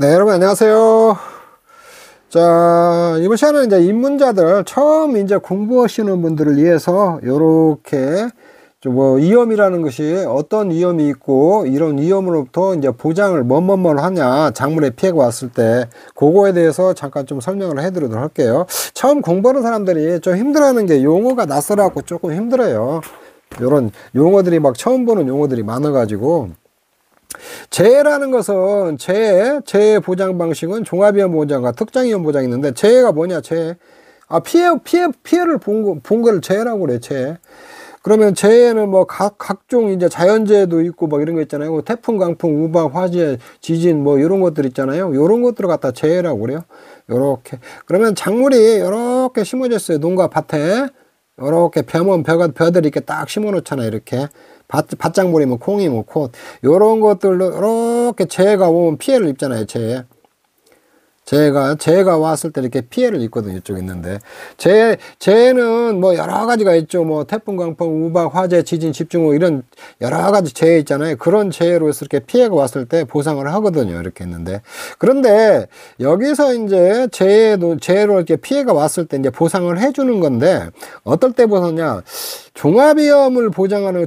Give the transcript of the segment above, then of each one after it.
네, 여러분 안녕하세요. 자, 이번 시간은 이제 입문자들 처음 이제 공부하시는 분들을 위해서 요렇게 뭐 위험이라는 것이 어떤 위험이 있고 이런 위험으로부터 이제 보장을 뭐뭐뭐 하냐, 작물에 피해가 왔을 때 그거에 대해서 잠깐 좀 설명을 해드리도록 할게요. 처음 공부하는 사람들이 좀 힘들어하는 게 용어가 낯설어갖고 조금 힘들어요. 요런 용어들이 막 처음 보는 용어들이 많아가지고. 재해라는 것은 재해 보장 방식은 종합위험 보장과 특정위험 보장이 있는데, 재해가 뭐냐, 재해. 피해를 본 거를 재해라고 그래, 재해. 그러면 재해는 뭐 각종 이제 자연재해도 있고 뭐 이런 거 있잖아요. 뭐 태풍, 강풍, 우박, 화재, 지진 뭐 이런 것들 있잖아요. 이런 것들을 갖다 재해라고 그래요. 요렇게. 그러면 작물이 요렇게 심어져 있어요. 농가 밭에. 요렇게 벼들이 이렇게 딱 심어 놓잖아요. 이렇게. 밭작물이면 콩이면 콩, 요런 것들로 이렇게 재해가 오면 피해를 입잖아요. 재해가 왔을 때 이렇게 피해를 입거든요. 이쪽에 있는데, 재해는 뭐 여러 가지가 있죠. 뭐 태풍, 강풍, 우박, 화재, 지진, 집중호우 이런 여러 가지 재해 있잖아요. 그런 재해로 해서 이렇게 피해가 왔을 때 보상을 하거든요. 이렇게 했는데, 그런데 여기서 이제 재해로 이렇게 피해가 왔을 때 이제 보상을 해주는 건데, 어떨 때 보상냐? 종합위험으로 보장하는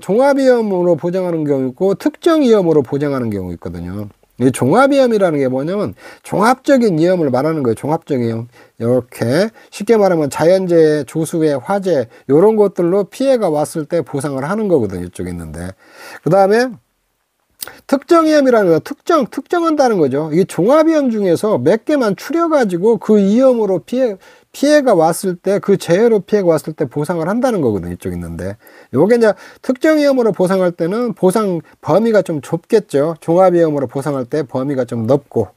경우 있고 특정위험으로 보장하는 경우 있거든요. 이 종합위험이라는 게 뭐냐면 종합적인 위험을 말하는 거예요. 종합적인 위험. 이렇게 쉽게 말하면 자연재해, 조수해, 화재 이런 것들로 피해가 왔을 때 보상을 하는 거거든요. 이쪽에 있는데, 그 다음에 특정위험이라는 거, 특정한다는 거죠. 이 종합위험 중에서 몇 개만 추려가지고 그 위험으로 피해가 왔을 때, 그 재해로 피해가 왔을 때 보상을 한다는 거거든요. 이쪽에 있는데, 요게 이제 특정위험으로 보상할 때는 보상 범위가 좀 좁겠죠. 종합위험으로 보상할 때 범위가 좀 넓고.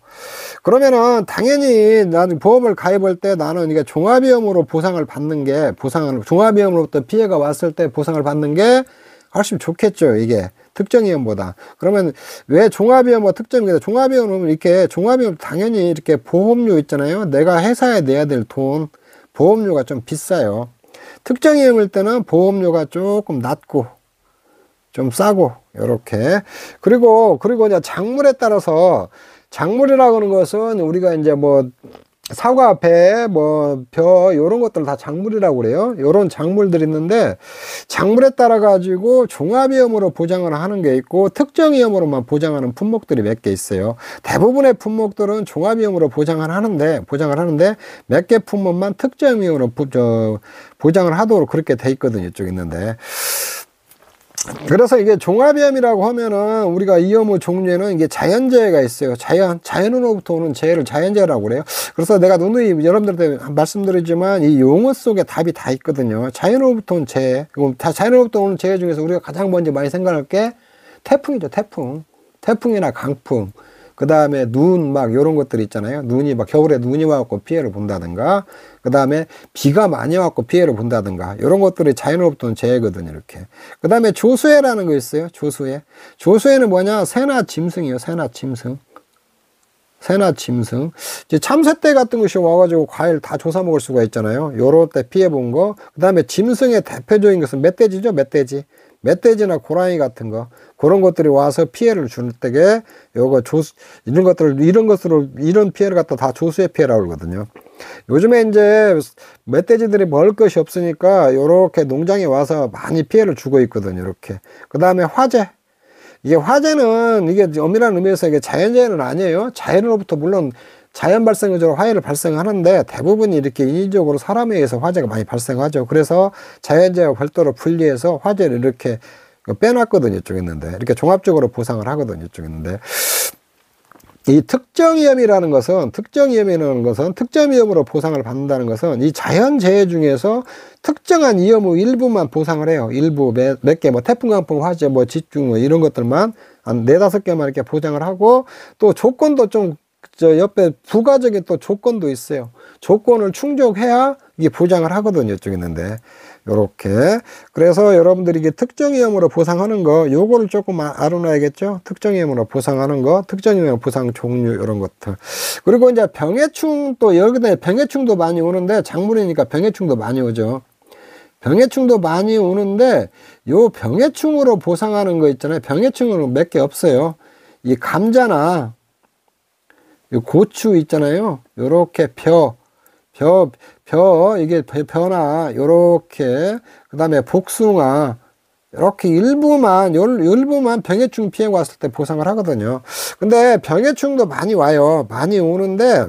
그러면은 당연히 나는 보험을 가입할 때 나는 이게 종합위험으로 보상을 받는 게, 종합위험으로부터 피해가 왔을 때 보상을 받는 게 훨씬 좋겠죠. 이게 특정위험보다. 그러면 왜 종합위험과 특정위험이다? 종합위험 당연히 이렇게 보험료 있잖아요. 내가 회사에 내야 될 돈, 보험료가 좀 비싸요. 특정위험일 때는 보험료가 조금 낮고 좀 싸고 요렇게. 그리고 이제 작물에 따라서, 작물이라고 하는 것은 우리가 이제 뭐 사과, 배, 뭐 벼 요런 것들 다 작물이라고 그래요. 요런 작물들이 있는데, 작물에 따라 가지고 종합위험으로 보장을 하는 게 있고 특정위험으로만 보장하는 품목들이 몇 개 있어요. 대부분의 품목들은 종합위험으로 보장을 하는데 몇 개 품목만 특정위험으로 보장을 하도록 그렇게 돼 있거든요. 이쪽에 있는데, 그래서 이게 종합위험이라고 하면은 우리가 위험의 종류에는 이게 자연재해가 있어요. 자연으로부터 오는 재해를 자연재해라고 그래요. 그래서 내가 누누이 여러분들한테 말씀드리지만 이 용어 속에 답이 다 있거든요. 자연으로부터 오는 재해. 자연으로부터 오는 재해 중에서 우리가 가장 먼저 많이 생각할 게 태풍이죠. 태풍이나 강풍. 그 다음에 눈 막 요런 것들이 있잖아요. 눈이 막 겨울에 눈이 와갖고 피해를 본다든가, 그 다음에 비가 많이 와갖고 피해를 본다든가, 요런 것들이 자연으로부터 온 재해거든요. 이렇게. 그 다음에 조수해라는 거 있어요. 조수해는 뭐냐? 새나 짐승이에요. 새나 짐승. 이제 참새떼 같은 것이 와가지고 과일 다 조사 먹을 수가 있잖아요. 요럴 때 피해 본 거. 그 다음에 짐승의 대표적인 것은 멧돼지죠. 멧돼지나 고라니 같은 거, 그런 것들이 와서 피해를 줄 때게 이런 피해를 갖다 다 조수의 피해라고 그러거든요. 요즘에 이제 멧돼지들이 먹을 것이 없으니까 요렇게 농장에 와서 많이 피해를 주고 있거든요. 이렇게. 그 다음에 화재는 이게 엄밀한 의미에서 이게 자연재해는 아니에요. 자연으로부터 물론 자연 발생으로 화재를 발생하는데 대부분이 이렇게 인위적으로 사람에 의해서 화재가 많이 발생하죠. 그래서 자연재해와 별도로 분리해서 화재를 이렇게 빼놨거든요. 이쪽에 있는데, 이렇게 종합적으로 보상을 하거든요. 이쪽에 있는데, 이 특정위험이라는 것은 특정위험으로 보상을 받는다는 것은 이 자연재해 중에서 특정한 위험의 일부만 보상을 해요. 일부 몇 개, 뭐 태풍, 강풍, 화재, 뭐 집중, 뭐 이런 것들만 한 4-5개만 이렇게 보장을 하고, 또 조건도 좀 옆에 부가적인 또 조건도 있어요. 조건을 충족해야 이게 보장을 하거든요. 이쪽에 있는데, 요렇게. 그래서 여러분들이 이게 특정위험으로 보상하는 거, 요거를 조금 알아놔야겠죠. 특정위험으로 보상하는 거, 특정위험 보상 종류, 이런 것들. 그리고 이제 병해충, 또 여기다 병해충도 많이 오는데, 작물이니까 병해충도 많이 오죠. 병해충도 많이 오는데, 요 병해충으로 보상하는 거 있잖아요. 병해충은 몇 개 없어요. 이 감자나 고추 있잖아요. 요렇게 이게 벼나, 요렇게, 그 다음에 복숭아, 이렇게 일부만 병해충 피해가 왔을 때 보상을 하거든요. 근데 병해충도 많이 와요. 많이 오는데,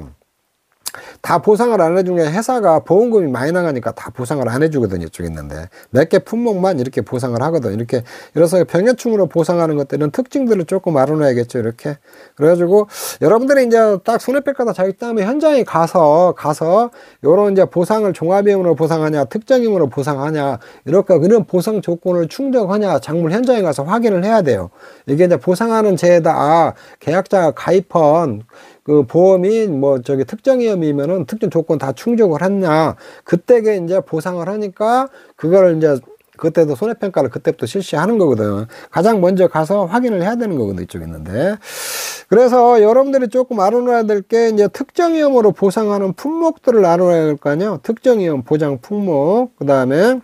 다 보상을 안 해준 게 회사가 보험금이 많이 나가니까 다 보상을 안 해주거든요. 이쪽에 있는데 몇 개 품목만 이렇게 보상을 하거든. 이렇게 그래서 병해충으로 보상하는 것들은 특징들을 조금 알아놔야겠죠. 이렇게 그래가지고 여러분들이 이제 딱 손해 뺄거다 자기 다음에 현장에 가서 요런 이제 보상을 종합임으로 보상하냐 특정임으로 보상하냐 이렇게 그런 보상 조건을 충족하냐 작물 현장에 가서 확인을 해야 돼요. 이게 이제 보상하는 제에다 계약자가 가입한 그 보험이 특정 위험이면은 특정 조건 다 충족을 했냐 그때게 이제 보상을 하니까 그거를 이제 그때도 손해평가를 그때부터 실시하는 거거든. 가장 먼저 가서 확인을 해야 되는 거거든. 이쪽에 있는데. 그래서 여러분들이 조금 알아놔야 될 게 이제 특정 위험으로 보상하는 품목들을 알아놔야 될 거 아니에요. 특정 위험 보장 품목, 그 다음에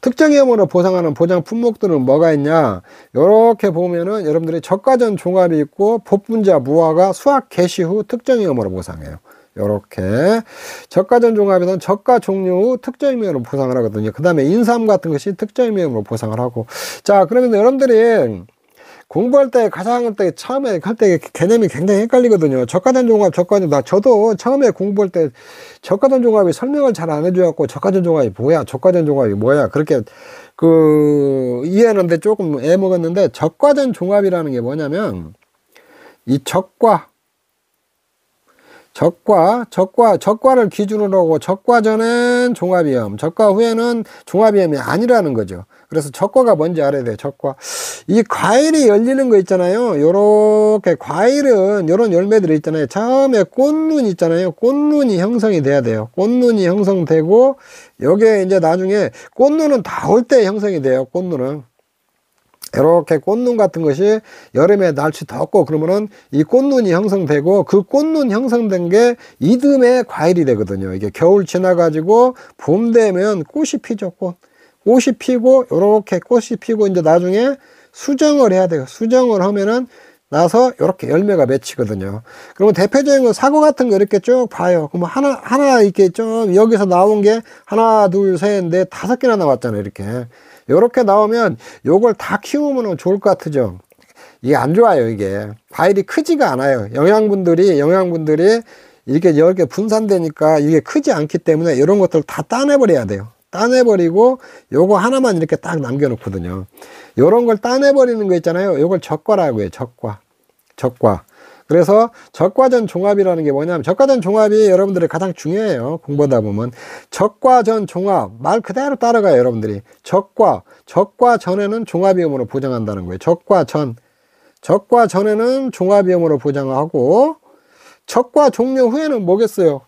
특정 위험으로 보상하는 보장 품목들은 뭐가 있냐? 이렇게 보면은 여러분들이 저가전 종합이 있고 복분자 무화과 수확 개시 후 특정 위험으로 보상해요. 요렇게 저가전 종합에서는 저가 종료 후 특정 위험으로 보상을 하거든요. 그 다음에 인삼 같은 것이 특정 위험으로 보상을 하고. 자, 그러면 여러분들이 공부할 때 가장 처음에 할 때 개념이 굉장히 헷갈리거든요. 저가전 종합, 저도 처음에 공부할 때 저가전 종합이 설명을 잘 안 해줘갖고 저가전 종합이 뭐야 그렇게 이해하는데 조금 애먹었는데 저가전 종합이라는 게 뭐냐면 이 적과를 기준으로 하고 적과 전엔 종합위험, 적과 후에는 종합위험이 아니라는 거죠. 그래서 적과가 뭔지 알아야 돼요. 적과. 이 과일이 열리는 거 있잖아요. 요렇게 과일은 요런 열매들이 있잖아요. 처음에 꽃눈 있잖아요. 꽃눈이 형성이 돼야 돼요. 꽃눈이 형성되고 요게 이제 나중에 꽃눈은 다 올 때 형성이 돼요. 꽃눈은. 이렇게 꽃눈 같은 것이 여름에 날씨 덥고 그러면은 이 꽃눈이 형성되고 그 꽃눈 형성된 게 이듬해 과일이 되거든요. 이게 겨울 지나가지고 봄 되면 꽃이 피죠. 꽃이 피고 요렇게 꽃이 피고 이제 나중에 수정을 해야 돼요. 수정을 하면은 나서 이렇게 열매가 맺히거든요. 그러면 대표적인 건 사과 같은 거 이렇게 쭉 봐요. 그러면 하나 이렇게 좀 여기서 나온 게 하나, 둘, 셋, 넷, 5개나 나왔잖아요. 이렇게 나오면 요걸 다 키우면 좋을 것 같죠. 이게 안 좋아요. 이게 과일이 크지가 않아요. 영양분들이 이렇게 분산되니까 이게 크지 않기 때문에 이런 것들 다 따내버려야 돼요. 따내버리고 요거 하나만 이렇게 딱 남겨놓거든요. 요런 걸 따내버리는 거 있잖아요. 요걸 적과라고 해요. 적과. 그래서 적과전 종합이라는 게 뭐냐면 적과전 종합이 여러분들이 가장 중요해요. 공부하다 보면 적과전 종합 말 그대로 따라가요. 여러분들이 적과 전에는 종합위험으로 보장한다는 거예요. 적과 전에는 종합위험으로 보장하고 적과 종료 후에는 뭐겠어요?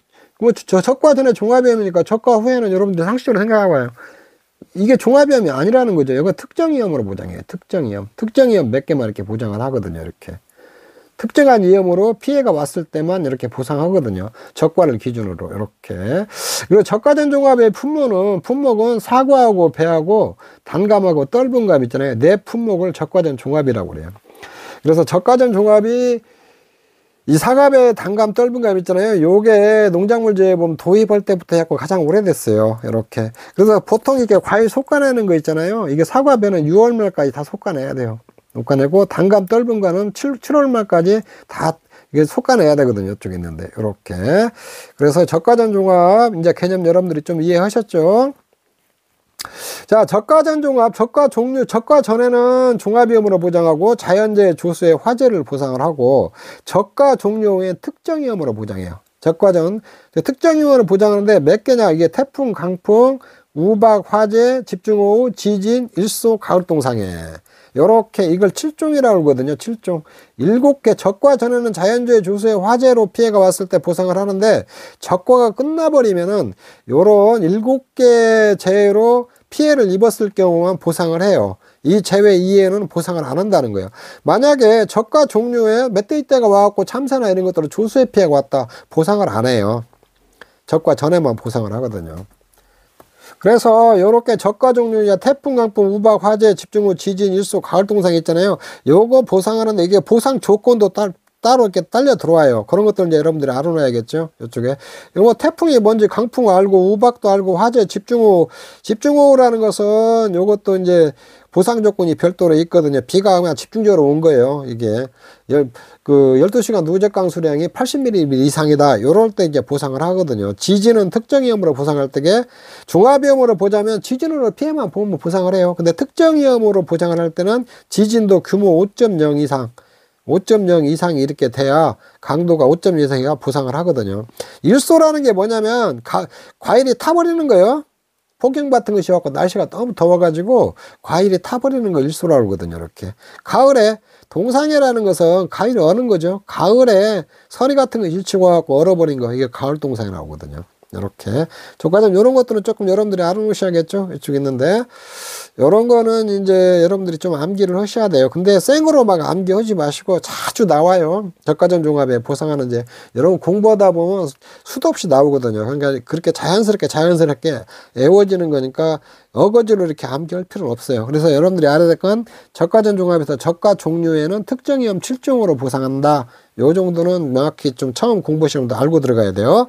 적과 전에 종합위험이니까 적과 후에는 여러분들 상식적으로 생각해봐요. 이게 종합위험이 아니라는 거죠. 이거 특정위험으로 보장해요. 특정위험 몇 개만 이렇게 보장을 하거든요. 이렇게 특정한 위험으로 피해가 왔을 때만 이렇게 보상하거든요. 적과를 기준으로 이렇게. 그리고 적과전 종합의 품목은 사과하고 배하고 단감하고 떫은감 있잖아요. 네 품목을 적과전 종합이라고 그래요. 그래서 적과전 종합이 이 사과배, 단감, 떫은감 있잖아요. 요게 농작물제에 보면 도입할 때부터 해갖고 가장 오래됐어요. 이렇게. 그래서 보통 이렇게 과일 솎아내는 거 있잖아요. 이게 사과배는 6월 말까지 다 솎아내야 돼요. 솎아내고 단감, 떫은감은 7월 말까지 다 이게 솎아내야 되거든요. 이쪽에 있는데 이렇게. 그래서 적과전 종합 이제 개념 여러분들이 좀 이해하셨죠? 자, 적과전 종합, 적과 종류, 적과 전에는 종합위험으로 보장하고 자연재해 조수의 화재를 보상을 하고 적과 종료 후에 특정위험으로 보장해요. 적과전 특정위험으로 보장하는데 몇 개냐? 이게 태풍, 강풍, 우박, 화재, 집중호우, 지진, 일소, 가을동상해. 요렇게 이걸 7종이라고 하거든요. 7종. 7개 적과 전에는 자연재해 조수의 화재로 피해가 왔을 때 보상을 하는데 적과가 끝나버리면은 요런 7개 재해로 피해를 입었을 경우만 보상을 해요. 이 재해 이외에는 보상을 안 한다는 거예요. 만약에 적과 종료에 멧돼지떼가 와갖고 참새나 이런 것들은 조수의 피해가 왔다. 보상을 안 해요. 적과 전에만 보상을 하거든요. 그래서 요렇게 적과 종류야 태풍, 강풍, 우박, 화재, 집중호우, 지진, 일소, 가을동상 있잖아요. 요거 보상하는데 이게 보상 조건도 따로 이렇게 딸려 들어와요. 그런 것들 이제 여러분들이 알아놔야겠죠. 이쪽에. 이거 태풍이 뭔지 강풍 알고, 우박도 알고, 화재, 집중호우라는 것은 요것도 이제 보상 조건이 별도로 있거든요. 비가 그냥 집중적으로 온 거예요. 이게 12시간 누적 강수량이 80mm 이상이다. 요럴 때 이제 보상을 하거든요. 지진은 특정 위험으로 보상할 때게 종합 위험으로 보자면 지진으로 피해만 보면 보상을 해요. 근데 특정 위험으로 보상을 할 때는 지진도 규모 5.0 이상 5.0 이상이 이렇게 돼야 강도가 5.0 이상이야 보상을 하거든요. 일소라는 게 뭐냐면 과일이 타버리는 거예요. 폭염 같은 것이 왔고 날씨가 너무 더워가지고 과일이 타버리는 걸 일소라고 하거든요. 이렇게 가을에 동상해라는 것은 과일이 어는 거죠. 가을에 서리 같은 거 일치고 갖고 얼어버린 거 이게 가을 동상이라고 하거든요. 이렇게 조과점 이런 것들은 조금 여러분들이 알아놓으셔야겠죠. 이쪽에 있는데 이런 거는 이제 여러분들이 좀 암기를 하셔야 돼요. 근데 생으로 막 암기하지 마시고 자주 나와요. 저가점 종합에 보상하는 이제 여러분 공부하다 보면 수도 없이 나오거든요. 그러니까 그렇게 자연스럽게 애워지는 거니까 어거지로 이렇게 암기할 필요는 없어요. 그래서 여러분들이 알아야 될 건 저가점 종합에서 저가 종류에는 특정 위험 7종으로 보상한다. 요 정도는 명확히 좀 처음 공부하시는 분들 알고 들어가야 돼요.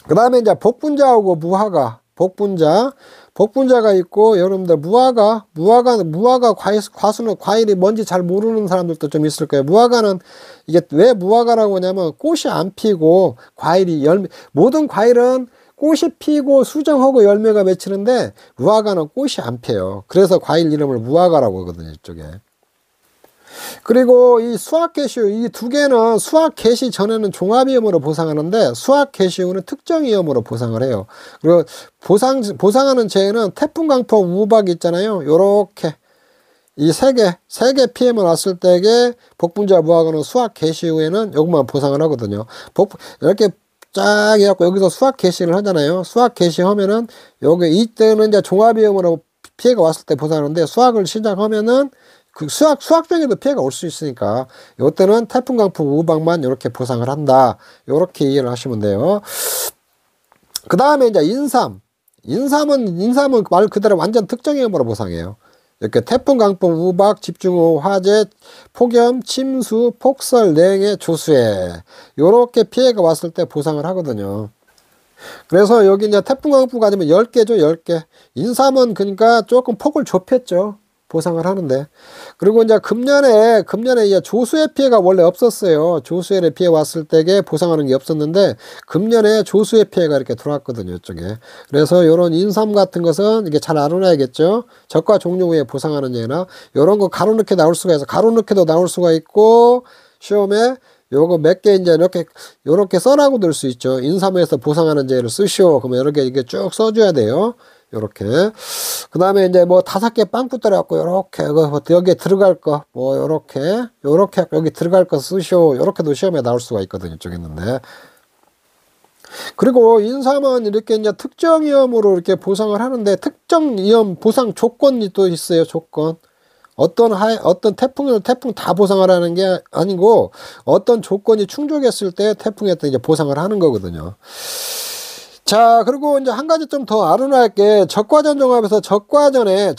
그 다음에 이제 복분자하고 무화과, 복분자가 있고, 여러분들 무화과 과수는 과일이 뭔지 잘 모르는 사람들도 좀 있을 거예요. 무화과는 이게 왜 무화과라고 하냐면 꽃이 안 피고 과일이 모든 과일은 꽃이 피고 수정하고 열매가 맺히는데 무화과는 꽃이 안 펴요. 그래서 과일 이름을 무화과라고 하거든요, 이쪽에. 그리고 이 수학 개시우 이 두 개는 수학 개시 전에는 종합위험으로 보상하는데 수학 개시우는 특정 위험으로 보상을 해요. 그리고 보상하는 재해는 태풍, 강풍, 우박 있잖아요. 요렇게 이 세 개 피해만 왔을 때에 복분자 무화과는 수학 개시우에는 요것만 보상을 하거든요. 이렇게 쫙 해갖고 여기서 수학 개시를 하잖아요. 수학 개시하면은 이때는 이제 종합위험으로 피해가 왔을 때 보상하는데 수학을 시작하면은 그 수학적에도 피해가 올 수 있으니까 이때는 태풍, 강풍, 우박만 이렇게 보상을 한다. 이렇게 이해를 하시면 돼요. 그 다음에 이제 인삼은 말 그대로 완전 특정 위험으로 보상해요. 이렇게 태풍, 강풍, 우박, 집중호우, 화재, 폭염, 침수, 폭설, 냉해, 조수해 이렇게 피해가 왔을 때 보상을 하거든요. 그래서 여기 이제 태풍, 강풍 아니면 10개죠, 10개. 인삼은 그러니까 조금 폭을 좁혔죠. 보상을 하는데. 그리고 이제 금년에 이제 조수해 피해가 원래 없었어요. 조수해 피해 왔을 때에 보상하는 게 없었는데 금년에 조수해 피해가 이렇게 들어왔거든요, 이쪽에. 그래서 요런 인삼 같은 것은 이게 잘 알아놔야겠죠. 적과 종료 후에 보상하는 예나 요런 거 가로 넣게 나올 수가 있어. 가로 넣게도 나올 수가 있고 시험에 요거 몇 개 이제 요렇게 써라고 들 수 있죠. 인삼에서 보상하는 재를 쓰시오. 그러면 이게 쭉 써줘야 돼요. 요렇게. 그 다음에 이제 뭐 5개 빵꾸 때려갖고 요렇게 여기에 들어갈 거 뭐 요렇게 여기 들어갈 거 쓰시오. 요렇게도 시험에 나올 수가 있거든요. 이쪽에 있는데. 그리고 인삼은 이렇게 이제 특정 위험으로 이렇게 보상을 하는데 특정 위험 보상 조건이 또 있어요. 조건. 어떤 태풍 다 보상을 하는 게 아니고 어떤 조건이 충족했을 때 태풍에 또 이제 보상을 하는 거거든요. 자, 그리고 이제 한 가지 좀 더 알아놔야 할 게 적과전 종합에서 적과전에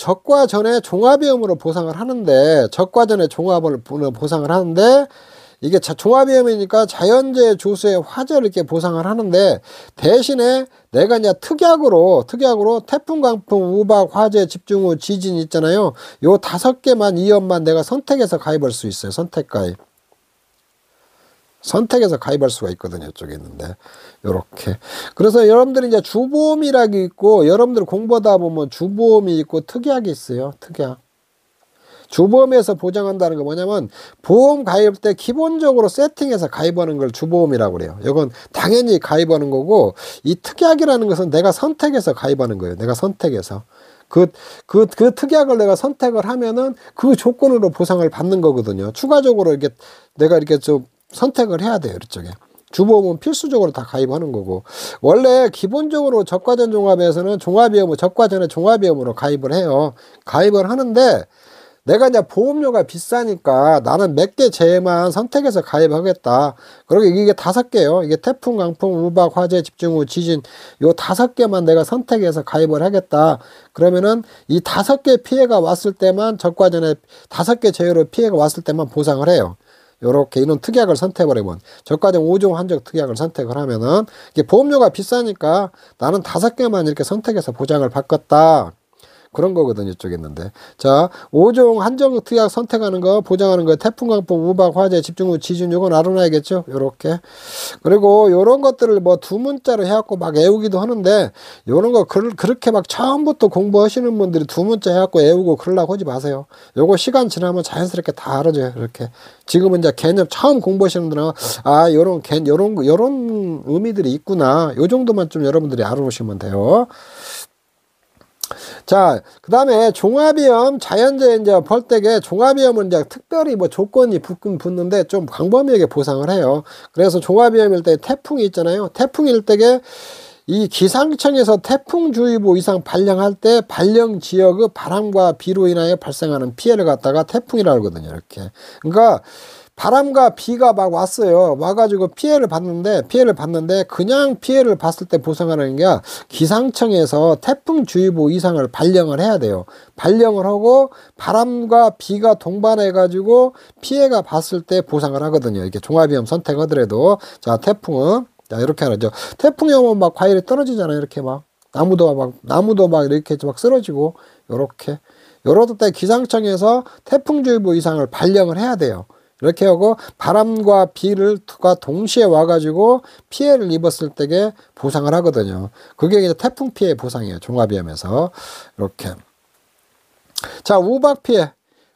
종합위험으로 보상을 하는데 적과전에 종합을 보상을 하는데 이게 종합위험이니까 자연재해, 조수의 화재를 이렇게 보상을 하는데 대신에 내가 이제 특약으로 태풍, 강풍, 우박, 화재, 집중호우, 지진 있잖아요. 요 5개만 위험만 내가 선택해서 가입할 수 있어요. 선택해서 가입할 수가 있거든요. 이쪽에 있는데 요렇게. 그래서 여러분들이 이제 주보험이라고 있고 여러분들 공부하다 보면 주보험이 있고 특약이 있어요. 특약. 주보험에서 보장한다는 거 뭐냐면 보험 가입 때 기본적으로 세팅해서 가입하는 걸 주보험이라고 그래요. 이건 당연히 가입하는 거고 이 특약이라는 것은 내가 선택해서 가입하는 거예요. 내가 선택해서. 그 특약을 내가 선택을 하면은 그 조건으로 보상을 받는 거거든요. 추가적으로 내가 이렇게 좀 선택을 해야 돼요. 이쪽에. 주보험은 필수적으로 다 가입하는 거고 원래 기본적으로 적과전 종합에서는 적과전에 종합위험으로 가입을 해요. 가입을 하는데 내가 이제 보험료가 비싸니까 나는 몇 개 재해만 선택해서 가입하겠다. 그리고 이게 5개예요. 이게 태풍, 강풍, 우박, 화재, 집중호우, 지진 요 5개만 내가 선택해서 가입을 하겠다. 그러면은 이 5개 피해가 왔을 때만 적과전에 5개 재해로 피해가 왔을 때만 보상을 해요. 요렇게 이런 특약을 선택해버리면, 저가정 5종 한정 특약을 선택을 하면은, 이게 보험료가 비싸니까 나는 5개만 이렇게 선택해서 보장을 받겠다. 그런 거거든요. 이쪽에 있는데. 자, 5종 한정 특약 선택하는 거, 보장하는 거, 태풍, 강풍, 우박, 화재, 집중호우, 지진, 요건 알아놔야겠죠. 요렇게. 그리고 요런 것들을 뭐 두 문자로 해갖고 막 외우기도 하는데, 요런 거 그렇게 막 처음부터 공부하시는 분들이 두 문자 해갖고 외우고 그러려고 하지 마세요. 요거 시간 지나면 자연스럽게 다 알아져요. 이렇게. 지금은 이제 개념 처음 공부하시는 분들은, 아, 요런 의미들이 있구나. 요 정도만 좀 여러분들이 알아보시면 돼요. 자, 그 다음에 종합위험, 자연재해 이제 벌떼게 종합위험은 이제 특별히 뭐 조건이 붙는데 좀 광범위하게 보상을 해요. 그래서 종합위험일 때 태풍이 있잖아요. 태풍일 때게 이 기상청에서 태풍주의보 이상 발령할 때 발령 지역의 바람과 비로 인하여 발생하는 피해를 갖다가 태풍이라고 하거든요. 이렇게. 그러니까 바람과 비가 막 왔어요. 와가지고 피해를 봤는데 그냥 피해를 봤을 때 보상하는 게 기상청에서 태풍주의보 이상을 발령을 해야 돼요. 발령을 하고 바람과 비가 동반해가지고 피해가 봤을 때 보상을 하거든요. 이렇게 종합위험 선택하더라도. 자, 태풍은 자, 이렇게 하죠. 태풍이 오면 막 과일이 떨어지잖아요. 이렇게 막 나무도 막 이렇게 막 쓰러지고 요렇게. 요럴 때 기상청에서 태풍주의보 이상을 발령을 해야 돼요. 이렇게 하고 바람과 비가 동시에 와가지고 피해를 입었을 때에 보상을 하거든요. 그게 이제 태풍 피해 보상이에요. 종합위험에서. 이렇게. 자, 우박 피해.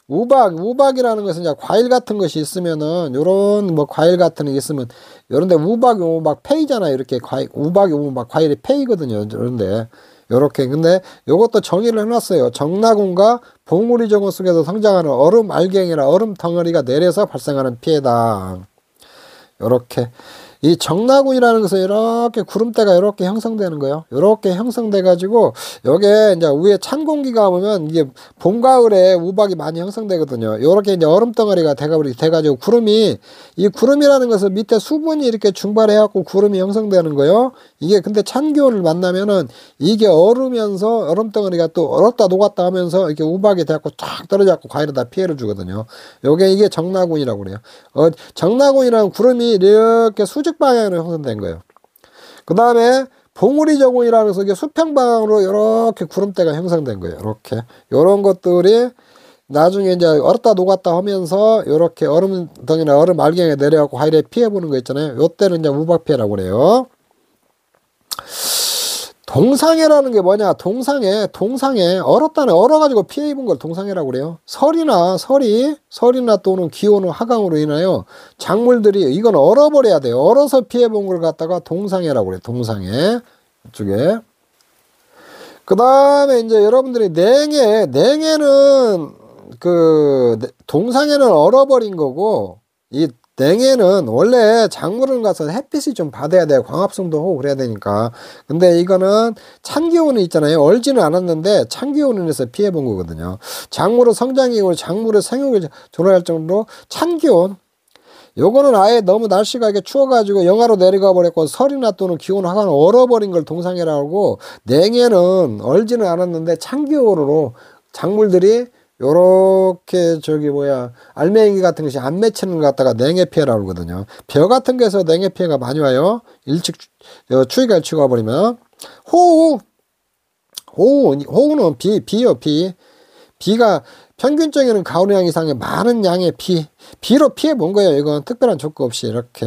우박이라는 것은 이제 과일 같은 것이 있으면은, 요런 뭐 과일 같은 게 있으면, 요런데 우박이 오면 막 페이잖아요. 이렇게 우박이 오면 막 과일이 페이거든요. 요런데. 요렇게. 근데 요것도 정의를 해놨어요. 정나군과 봉우리 정원 속에서 성장하는 얼음 알갱이나 얼음 덩어리가 내려서 발생하는 피해다. 요렇게. 이 정나군이라는 것은 이렇게 구름대가 이렇게 형성되는 거예요. 이렇게 형성돼 가지고 요게 이제 위에 찬 공기가 오면 이게 봄 가을에 우박이 많이 형성되거든요. 요렇게 이제 얼음 덩어리가 돼가지고 이 구름이라는 것은 밑에 수분이 이렇게 증발해 갖고 구름이 형성되는 거예요. 이게 근데 찬 기온을 만나면은 이게 얼으면서 얼음 덩어리가 또 얼었다 녹았다 하면서 이렇게 우박이 돼갖고 쫙 떨어져 갖고 과일에다 피해를 주거든요. 이게 정나군이라고 그래요. 정나군이라는 구름이 이렇게 수직 방향으로 형성된 거예요. 그 다음에 봉우리 정원이라는 것은 이게 수평 방향으로 이렇게 구름대가 형성된 거예요. 이렇게 요런 것들이 나중에 이제 얼었다 녹았다 하면서 이렇게 얼음 덩이나 얼음 알갱이에 내려갖고 과일에 피해 보는 거 있잖아요. 요때는 이제 우박 피해라고 그래요. 동상해라는 게 뭐냐? 동상해 얼어가지고 피해 입은 걸 동상해라고 그래요. 설이나 또는 기온의 하강으로 인하여 작물들이 이건 얼어버려야 돼요. 얼어서 피해 본 걸 갖다가 동상해라고 그래요. 동상해. 이쪽에. 그 다음에 이제 여러분들이 냉해는 동상해는 얼어버린 거고, 이 냉해는 원래 작물을 가서 햇빛이 좀 받아야 돼요. 광합성도 하고 그래야 되니까. 근데 이거는 찬 기온이 있잖아요. 얼지는 않았는데 찬 기온을 인해서 피해 본 거거든요. 작물의 성장이고 작물의 생육을 조절할 정도로 찬 기온. 요거는 아예 너무 날씨가 이렇게 추워가지고 영하로 내려가 버렸고 설이나 또는 기온 하강은 얼어버린 걸 동상해라고, 냉해는 얼지는 않았는데 찬 기온으로 작물들이 요렇게 알맹이 같은 것이 안 맺히는 것 같다가 냉해 피해라고 그러거든요. 벼 같은 데서 냉해 피해가 많이 와요. 추위가 일찍 와버리면. 호우는 비요. 비가 평균적인 가을양 이상의 많은 양의 비로 피해 본 거예요. 이건 특별한 조건 없이 이렇게.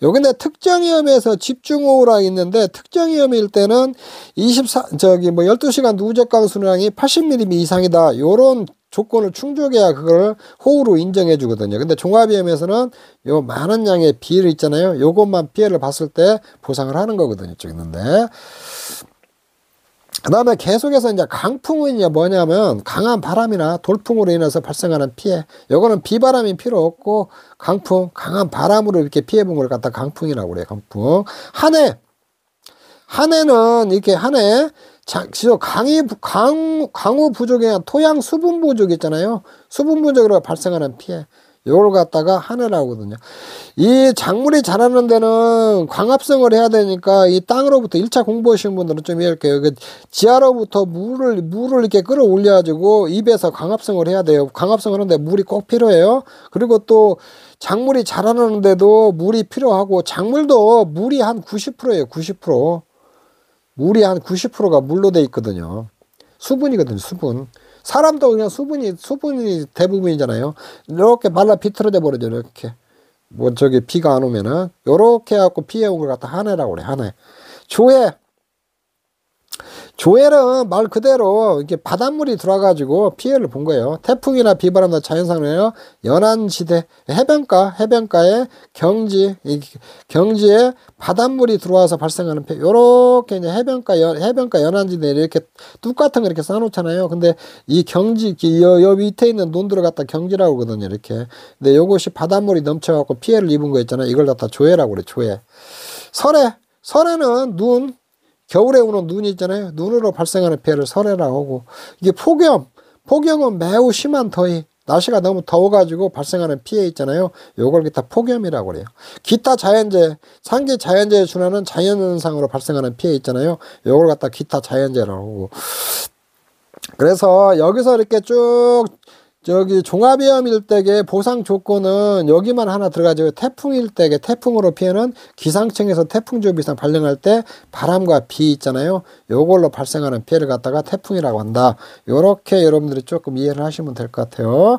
여기는 특정위험에서 집중호우라 있는데, 특정위험일 때는 12시간 누적 강수량이 80mm 이상이다. 요런 조건을 충족해야 그걸 호우로 인정해 주거든요. 근데 종합위험에서는 요 많은 양의 비를 있잖아요. 요것만 피해를 봤을 때 보상을 하는 거거든요. 이쪽 있는데. 그 다음에 계속해서 이제 강풍은 이제 뭐냐면 강한 바람이나 돌풍으로 인해서 발생하는 피해. 요거는 비바람이 필요 없고 강한 바람으로 이렇게 피해 본 걸 갖다 강풍이라고 그래요. 강풍. 한해는 이렇게 강우 부족에 의한 토양 수분 부족 있잖아요. 수분 부족으로 발생하는 피해. 요걸 갖다가 한해라고 하거든요. 이 작물이 자라는 데는 광합성을 해야 되니까 이 땅으로부터 1차 공부하신 분들은 좀 이렇게 지하로부터 물을 이렇게 끌어올려 가지고 입에서 광합성을 해야 돼요. 광합성을 하는데 물이 꼭 필요해요. 그리고 또 작물이 자라는데도 물이 필요하고, 작물도 물이 한 90%예요. 90%. 물이 한 90%가 물로 돼 있거든요. 수분이거든요. 수분. 사람도 그냥 수분이 대부분이잖아요. 이렇게 말라 비틀어져 버려져. 이렇게 뭐 저기 비가 안 오면은 요렇게 해갖고 피해온 걸 갖다 한해라고 그래. 한해. 조해는 말 그대로 이렇게 바닷물이 들어와가지고 피해를 본 거예요. 태풍이나 비바람 등 자연상으로 연안지대, 해변가에 경지에 바닷물이 들어와서 발생하는 피해. 요렇게 이제 해변가 연안지대 이렇게 뚝 같은 거 이렇게 쌓아놓잖아요. 근데 이 경지, 여 밑에 있는 논들을 갖다 경지라고 하거든요. 이렇게. 근데 요것이 바닷물이 넘쳐갖고 피해를 입은 거 있잖아요. 이걸 갖다 조해라고 그래. 조해. 설해는 겨울에 오는 눈이 있잖아요. 눈으로 발생하는 피해를 설해라고 하고, 이게 폭염은 매우 심한 더위, 날씨가 너무 더워가지고 발생하는 피해 있잖아요. 요걸 기타 폭염이라고 그래요. 기타 자연재해, 상기 자연재해에 준하는 자연현상으로 발생하는 피해 있잖아요. 요걸 갖다 기타 자연재해라고 하고. 그래서 여기서 이렇게 쭉 저기 종합위험 일대의 보상 조건은 여기만 하나 들어가죠. 태풍 일대의 태풍으로 피해는 기상청에서 태풍주의 비상 발령할 때 바람과 비 있잖아요. 요걸로 발생하는 피해를 갖다가 태풍이라고 한다. 요렇게 여러분들이 조금 이해를 하시면 될 것 같아요.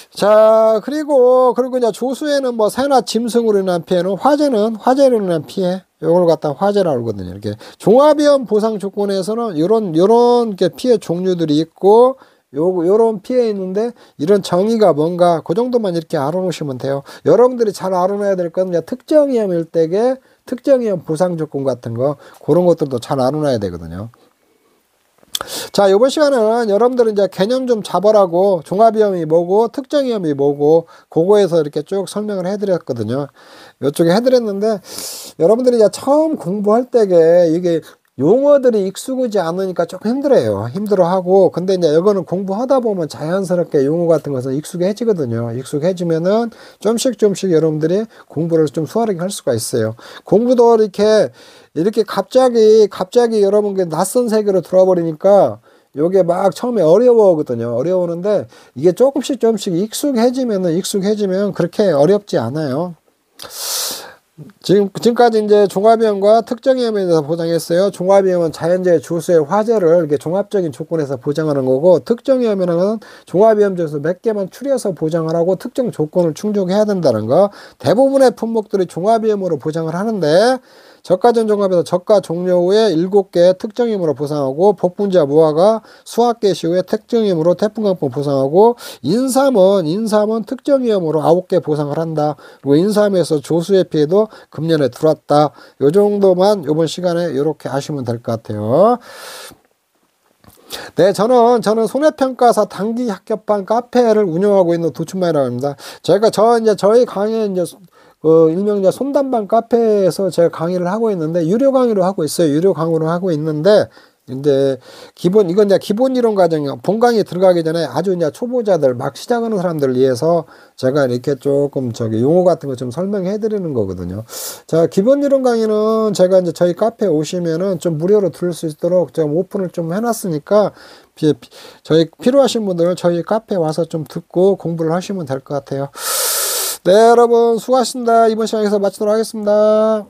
자, 그리고 이제 조수에는 뭐 새나 짐승으로 인한 피해는 화재로 인한 피해. 요걸 갖다가 화재라고 하거든요. 이렇게 종합위험 보상 조건에서는 요런 피해 종류들이 있고, 요런 피해 있는데 이런 정의가 뭔가 그 정도만 이렇게 알아놓으시면 돼요. 여러분들이 잘 알아놔야 될 건 특정위험 일대의 특정위험 보상 조건 같은 거, 그런 것들도 잘 알아놔야 되거든요. 자, 이번 시간은 여러분들은 이제 개념 좀 잡으라고 종합위험이 뭐고 특정위험이 뭐고 그거에서 이렇게 쭉 설명을 해드렸거든요. 이쪽에 해드렸는데 여러분들이 이제 처음 공부할 때게 이게 용어들이 익숙하지 않으니까 조금 힘들어하고, 근데 이제 이거는 공부하다 보면 자연스럽게 용어 같은 것은 익숙해지거든요. 익숙해지면은 좀씩 여러분들이 공부를 좀 수월하게 할 수가 있어요. 공부도 이렇게 갑자기 여러분 낯선 세계로 들어와 버리니까 요게 막 처음에 어려워하거든요. 어려우는데 이게 조금씩 익숙해지면 그렇게 어렵지 않아요. 지금까지 이제 종합위험과 특정위험에 대해서 보장했어요. 종합위험은 자연재해, 조수의 화재를 이렇게 종합적인 조건에서 보장하는 거고, 특정위험이라는 종합위험 중에서 몇 개만 추려서 보장을 하고 특정 조건을 충족해야 된다는 거. 대부분의 품목들이 종합위험으로 보장을 하는데, 저가전 종합에서 저가 종료 후에 7개 특정임으로 보상하고, 복분자 무화과 수확 개시 후에 특정임으로 태풍강풍 보상하고, 인삼은 특정위험으로 9개 보상을 한다. 그리고 인삼에서 조수의 피해도 금년에 들어왔다. 요 정도만 이번 시간에 이렇게 아시면 될 것 같아요. 네, 저는 손해평가사 단기 학습반 카페를 운영하고 있는 도춘마이라고 합니다. 저희 강의 일명 손담방 카페에서 제가 강의를 하고 있는데, 유료 강의로 하고 있어요. 유료 강의로 하고 있는데, 이건 기본 이론 과정이요. 본강의 들어가기 전에 아주 초보자들, 막 시작하는 사람들을 위해서 제가 이렇게 조금 용어 같은 거 좀 설명해 드리는 거거든요. 자, 기본 이론 강의는 제가 저희 카페에 오시면은 좀 무료로 들을 수 있도록 제가 오픈을 좀 해놨으니까, 저희 필요하신 분들은 저희 카페에 와서 좀 듣고 공부를 하시면 될 것 같아요. 네, 여러분 수고하셨습니다. 이번 시간에서 마치도록 하겠습니다.